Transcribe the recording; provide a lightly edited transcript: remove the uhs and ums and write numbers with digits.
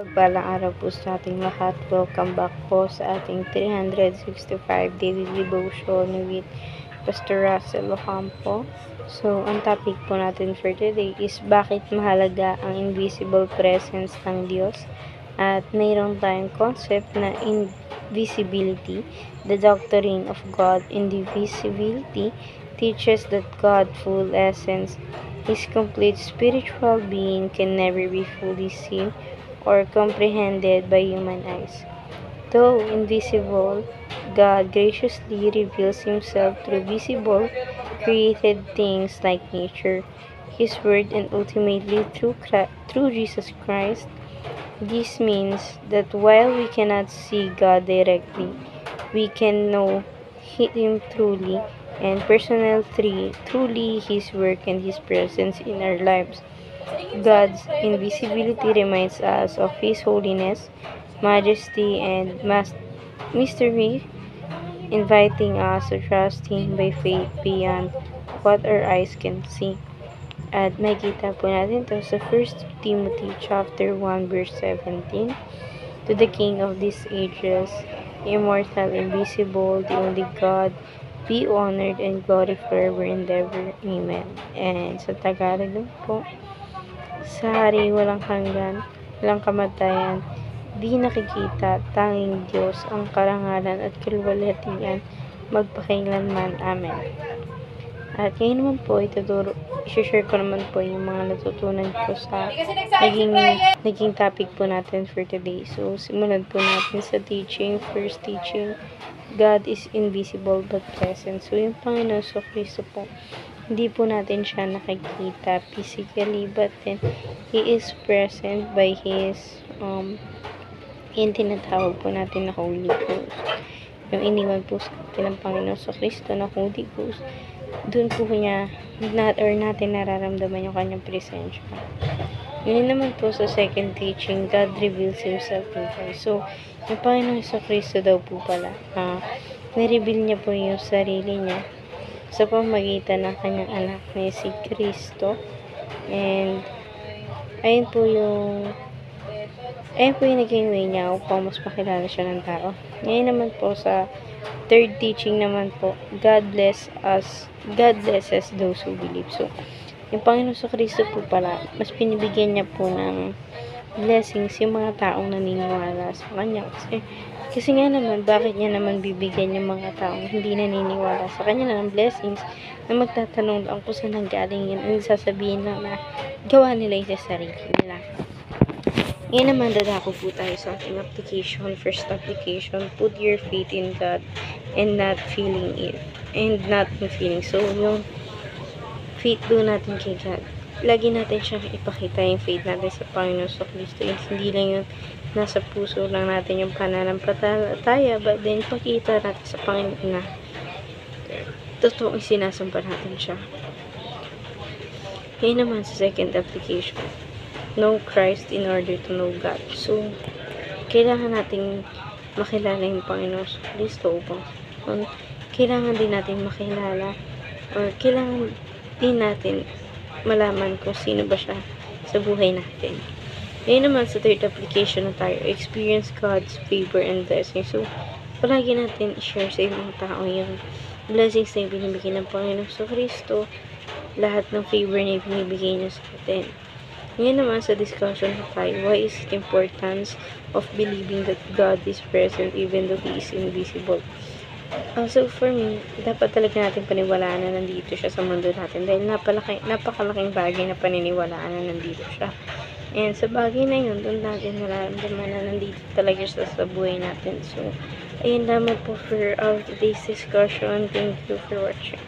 Pagpalang araw po sa ating lahat. Welcome back po sa ating 365 daily devotion with Pastor Russell Ocampo. So, ang topic po natin for today is bakit mahalaga ang invisible presence ng Diyos. At mayroon tayong concept na invisibility. The doctrine of God indivisibility teaches that God's full essence, His complete spiritual being, can never be fully seen or comprehended by human eyes. Though invisible, God graciously reveals Himself through visible, created things like nature, His Word, and ultimately through Jesus Christ. This means that while we cannot see God directly, we can know Him truly and truly His work and His presence in our lives. God's invisibility reminds us of His holiness, majesty, and mystery, inviting us to trust Him by faith beyond what our eyes can see. At makita po natin to sa 1 Timothy chapter 1 verse 17. To the King of these ages, immortal, invisible, the only God, be honored and glory forever and ever. Amen. And sa Tagalog lang po, sa hari walang hanggan, walang kamatayan, di nakikita, tanging Diyos ang karangalan at kaluwalhatian magpakailanman. Amen. At ngayon naman po, i-share ko naman po yung mga natutunan ko sa naging topic po natin for today. So, simulan po natin sa teaching. First teaching, God is invisible but present. So, yung Panginoon sa Kristo po, hindi po natin siya nakikita physically, but then He is present by His yung tinatawag po natin na Holy Ghost. Yung iniwan po sa atin ng Panginoon sa Kristo na Holy Ghost, doon po niya natin nararamdaman yung kanyang presensya. Ngayon naman po sa second teaching, God reveals Himself in Christ. So, yung Panginoon sa Kristo daw po pala, na-reveal niya po yung sarili niya sa pamagitan ng kanyang anak na si Kristo. And ayun po yung naging way niya upang mas makilala siya ng tao. Ngayon naman po sa third teaching naman po, God blesses those who believe. So, yung Panginoon sa Kristo po pala, mas pinibigyan niya po ng blessings yung mga taong naniniwala sa Kanya. Kasi nga naman, bakit niya naman bibigyan yung mga taong hindi naniniwala sa Kanya ng blessings na magtatanong lang kung saan nanggaling yun, ang sasabihin lang na gawa nila yung sa sarili nila. Ngayon naman, dadako po tayo sa ating application. First application, put your faith in God and not feeling it. So, yung faith doon natin kay God. Lagi natin siyang ipakita yung faith natin sa Panginoon sa Kristo. Hindi lang yung nasa puso lang natin yung pananampalataya, but then pakita natin sa Panginoon na totoong sinasamba natin siya. Ngayon naman sa second application, know Christ in order to know God. So, kailangan nating makilala yung Panginoon sa Kristo upang kailangan din natin makilala or kailangan din natin malaman kung sino ba siya sa buhay natin. Ngayon naman sa third application na tayo, experience God's favor and blessing. So, palagi natin i-share sa ibang tao yung blessings na binibigay ng Panginoon sa Kristo, lahat ng favor na binibigay niya sa atin. Ngayon naman sa discussion na tayo, why is it importance of believing that God is present even though He is invisible? So for me, dapat talaga natin paniwalaan na nandito siya sa mundo natin dahil napakalaking bagay na paniniwalaan na nandito siya. And sa bagay na yun, doon natin nararamdaman na nandito talaga siya sa buhay natin. So, ayun naman po for today's discussion. Thank you for watching.